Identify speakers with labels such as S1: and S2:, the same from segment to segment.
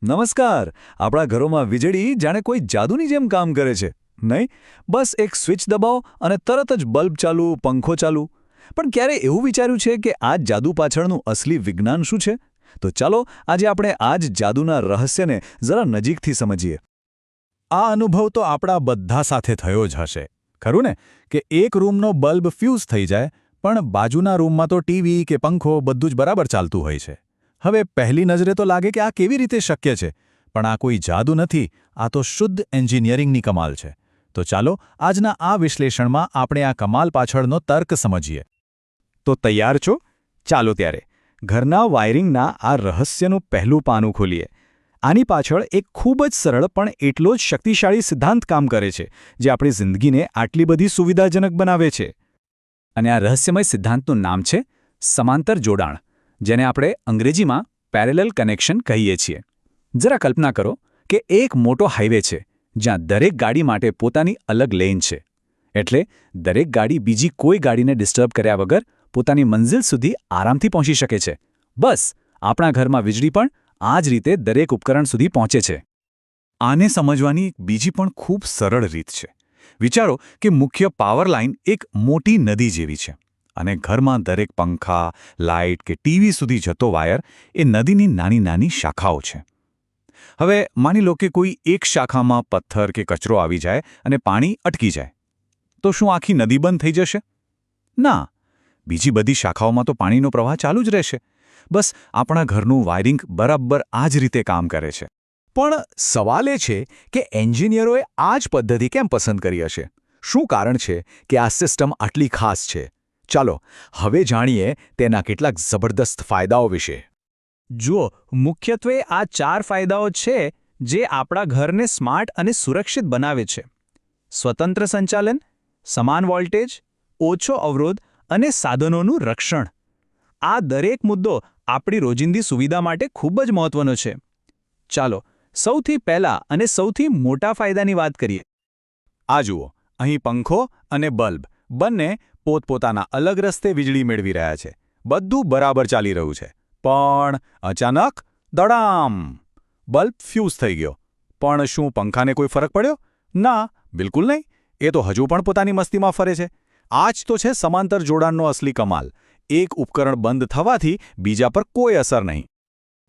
S1: નમસ્કાર. આપણા ઘરોમાં વીજળી જાણે કોઈ જાદુની જેમ કામ કરે છે, નહીં? બસ એક સ્વિચ દબાવો અને તરત જ બલ્બ ચાલુ, પંખો ચાલુ. પણ ક્યારે એવું વિચાર્યું છે કે આ જાદુ પાછળનું અસલી વિજ્ઞાન શું છે? તો ચાલો આજે આપણે આ જ જાદુના રહસ્યને જરા નજીકથી સમજીએ.
S2: આ અનુભવ તો આપણા બધા સાથે થયો જ હશે, ખરું ને? કે એક રૂમનો બલ્બ ફ્યુઝ થઈ જાય, પણ બાજુના રૂમમાં તો ટીવી કે પંખો બધું જ બરાબર ચાલતું હોય છે. હવે પહેલી નજરે તો લાગે કે આ કેવી રીતે શક્ય છે, પણ આ કોઈ જાદુ નથી, આ તો શુદ્ધ એન્જિનિયરિંગની કમાલ છે. તો ચાલો આજના આ વિશ્લેષણમાં આપણે આ કમાલ પાછળનો તર્ક સમજીએ. તો તૈયાર છો? ચાલો ત્યારે ઘરના વાયરિંગના આ રહસ્યનું પહેલું પાનું ખોલીએ. આની પાછળ એક ખૂબ જ સરળ પણ એટલો જ શક્તિશાળી સિદ્ધાંત કામ કરે છે, જે આપણી જિંદગીને આટલી બધી સુવિધાજનક બનાવે છે. અને આ રહસ્યમય સિદ્ધાંતનું નામ છે સમાંતર જોડાણ, જેને આપણે અંગ્રેજીમાં પેરેલલ કનેક્શન કહીએ છીએ. જરા કલ્પના કરો કે એક મોટો હાઈવે છે, જ્યાં દરેક ગાડી માટે પોતાની અલગ લેન છે. એટલે દરેક ગાડી બીજી કોઈ ગાડીને ડિસ્ટર્બ કર્યા વગર પોતાની મંઝિલ સુધી આરામથી પહોંચી શકે છે. બસ આપણા ઘરમાં વીજળી પણ આ જ રીતે દરેક ઉપકરણ સુધી પહોંચે છે. આને સમજવાની બીજી પણ ખૂબ સરળ રીત છે. વિચારો કે મુખ્ય પાવર લાઇન એક મોટી નદી જેવી છે, અને ઘરમાં દરેક પંખા, લાઇટ કે ટીવી સુધી જતો વાયર એ નદીની નાની નાની શાખાઓ છે. હવે માની લો કે કોઈ એક શાખામાં પથ્થર કે કચરો આવી જાય અને પાણી અટકી જાય, તો શું આખી નદી બંધ થઈ જશે? ના, બીજી બધી શાખાઓમાં તો પાણીનો પ્રવાહ ચાલુ જ રહેશે. બસ આપણા ઘરનું વાયરિંગ બરાબર આ જ રીતે કામ કરે છે. પણ સવાલ એ છે કે એન્જિનિયરોએ આ જ પદ્ધતિ કેમ પસંદ કરી હશે? શું કારણ છે કે આ સિસ્ટમ આટલી ખાસ છે? ચાલો હવે જાણીએ તેના કેટલાક જબરદસ્ત ફાયદાઓ વિશે.
S3: જુઓ, મુખ્યત્વે આ 4 ફાયદાઓ છે જે આપણા ઘરને સ્માર્ટ અને સુરક્ષિત બનાવે છે. સ્વતંત્ર સંચાલન, સમાન વોલ્ટેજ, ઓછો અવરોધ અને સાધનોનું રક્ષણ. આ દરેક મુદ્દો આપણી રોજિંદી સુવિધા માટે ખૂબ જ મહત્વનો છે. ચાલો સૌથી પહેલા અને સૌથી મોટા ફાયદાની વાત કરીએ.
S2: આ જુઓ, અહીં પંખો અને બલ્બ બંને પોતપોતાના અલગ રસ્તે વીજળી મેળવી રહ્યા છે. બધું બરાબર ચાલી રહ્યું છે. પણ અચાનક દડામ! બલ્બ ફ્યુઝ થઈ ગયો. પણ શું પંખાને કોઈ ફરક પડ્યો? ના, બિલકુલ નહીં. એ તો હજુ પણ પોતાની મસ્તીમાં ફરે છે. આ જ તો છે સમાંતર જોડાણનો અસલી કમાલ. એક ઉપકરણ બંધ થવાથી બીજા પર કોઈ અસર નહીં.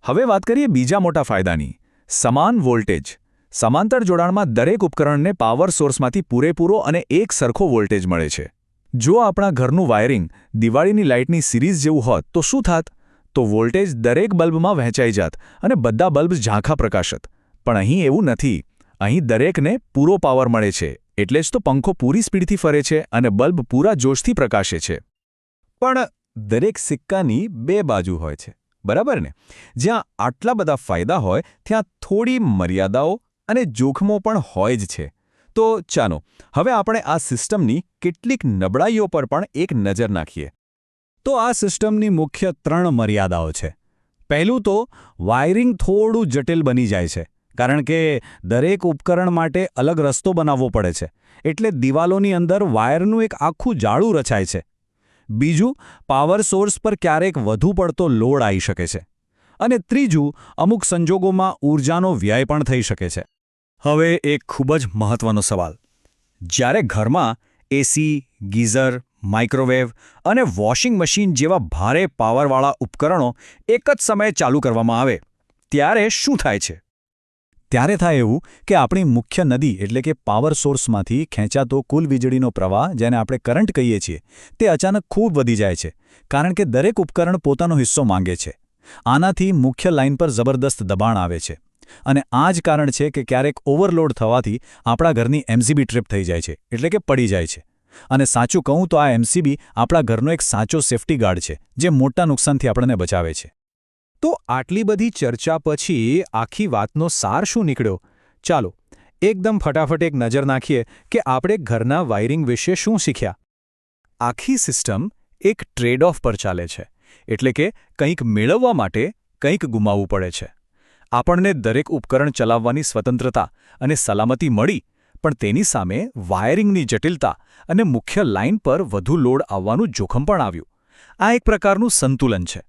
S2: હવે વાત કરીએ બીજા મોટા ફાયદાની, સમાન વોલ્ટેજ. સમાંતર જોડાણમાં દરેક ઉપકરણને પાવર સોર્સમાંથી પૂરેપૂરો અને એક સરખો વોલ્ટેજ મળે છે. જો આપણા ઘરનું વાયરિંગ દિવાળીની લાઇટની સિરીઝ જેવું હોત તો શું થાત? તો વોલ્ટેજ દરેક બલ્બમાં વહેંચાઈ જાત અને બધા બલ્બ ઝાંખા પ્રકાશત. પણ અહીં એવું નથી. અહીં દરેકને પૂરો પાવર મળે છે. એટલે જ તો પંખો પૂરી સ્પીડથી ફરે છે અને બલ્બ પૂરા જોશથી પ્રકાશે છે. પણ દરેક સિક્કાની બે બાજુ હોય છે, બરાબર ને? જ્યાં આટલા બધા ફાયદા હોય ત્યાં થોડી મર્યાદાઓ અને જોખમો પણ હોય જ છે. તો ચાલો હવે આપણે આ સિસ્ટમની કેટલીક નબળાઈઓ પર પણ એક નજર નાખીએ. તો આ સિસ્ટમની મુખ્ય 3 મર્યાદાઓ છે. પહેલું તો વાયરિંગ થોડું જટિલ બની જાય છે, કારણ કે દરેક ઉપકરણ માટે અલગ રસ્તો બનાવવો પડે છે. એટલે દિવાલોની અંદર વાયરનું એક આખું જાળું રચાય છે. બીજું, પાવર સોર્સ પર ક્યારેક વધુ પડતો લોડ આવી શકે છે. અને ત્રીજું, અમુક સંજોગોમાં ઊર્જાનો વ્યય પણ થઈ શકે છે. હવે એક ખૂબ જ મહત્વનો સવાલ. જ્યારે ઘરમાં એસી, ગીઝર, માઇક્રોવેવ અને વોશિંગ મશીન જેવા ભારે પાવરવાળા ઉપકરણો એક જ સમયે ચાલુ કરવામાં આવે, ત્યારે શું થાય છે? ત્યારે થાય એવું કે આપણી મુખ્ય નદી એટલે કે પાવર સોર્સમાંથી ખેંચાતો કુલ વીજળીનો પ્રવાહ, જેને આપણે કરંટ કહીએ છીએ, તે અચાનક ખૂબ વધી જાય છે, કારણ કે દરેક ઉપકરણ પોતાનો હિસ્સો માંગે છે. આનાથી મુખ્ય લાઇન પર જબરદસ્ત દબાણ આવે છે. અને આ જ કારણ છે કે ક્યારેક ઓવરલોડ થવાથી આપણા ઘરની એમસીબી ટ્રિપ થઈ જાય છે, એટલે કે પડી જાય છે. અને સાચું કહું તો આ એમસીબી આપણા ઘરનો એક સાચો સેફ્ટી ગાર્ડ છે, જે મોટા નુકસાનથી આપણને બચાવે છે. તો આટલી બધી ચર્ચા પછી આખી વાતનો સાર શું નીકળ્યો? ચાલો એકદમ ફટાફટ એક નજર નાખીએ કે આપણે ઘરના વાયરિંગ વિશે શું શીખ્યા. આખી સિસ્ટમ એક ટ્રેડ ઓફ પર ચાલે છે. એટલે કે કંઈક મેળવવા માટે કંઈક ગુમાવવું પડે છે. આપણને દરેક ઉપકરણ ચલાવવાની સ્વતંત્રતા અને સલામતી મળી, પણ તેની સામે વાયરિંગની જટિલતા અને મુખ્ય લાઇન પર વધુ લોડ આવવાનું જોખમ પણ આવ્યું. આ એક પ્રકારનું સંતુલન છે.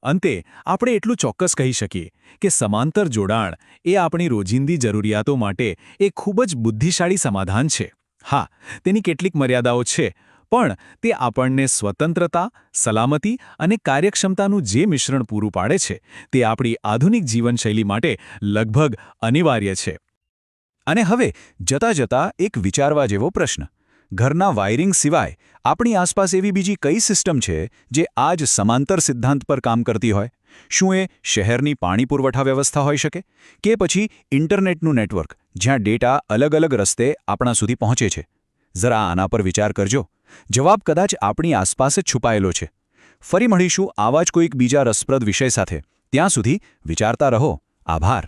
S2: અંતે આપણે એટલું ચોક્કસ કહી શકીએ કે સમાંતર જોડાણ એ આપણી રોજિંદી જરૂરિયાતો માટે એક ખૂબ જ બુદ્ધિશાળી સમાધાન છે. હા, તેની કેટલીક મર્યાદાઓ છે, પણ તે આપણને સ્વતંત્રતા, સલામતી અને કાર્યક્ષમતાનું જે મિશ્રણ પૂરું પાડે છે તે આપણી આધુનિક જીવનશૈલી માટે લગભગ અનિવાર્ય છે. અને હવે જતાં જતાં એક વિચારવા જેવો પ્રશ્ન: ઘરના વાયરિંગ સિવાય આપણી આસપાસ એવી બીજી કઈ સિસ્ટમ છે જે આ જ સમાંતર સિદ્ધાંત પર કામ કરતી હોય? શું એ શહેરની પાણી પુરવઠા વ્યવસ્થા હોઈ શકે, કે પછી ઇન્ટરનેટનું નેટવર્ક જ્યાં ડેટા અલગ અલગ રસ્તે આપણા સુધી પહોંચે છે? જરા આના પર વિચાર કરજો. જવાબ કદાચ આપણી આસપાસ જ છુપાયેલો છે. ફરી મળીશું આવા જ કોઈક બીજા રસપ્રદ વિષય સાથે. ત્યાં સુધી વિચારતા રહો. આભાર.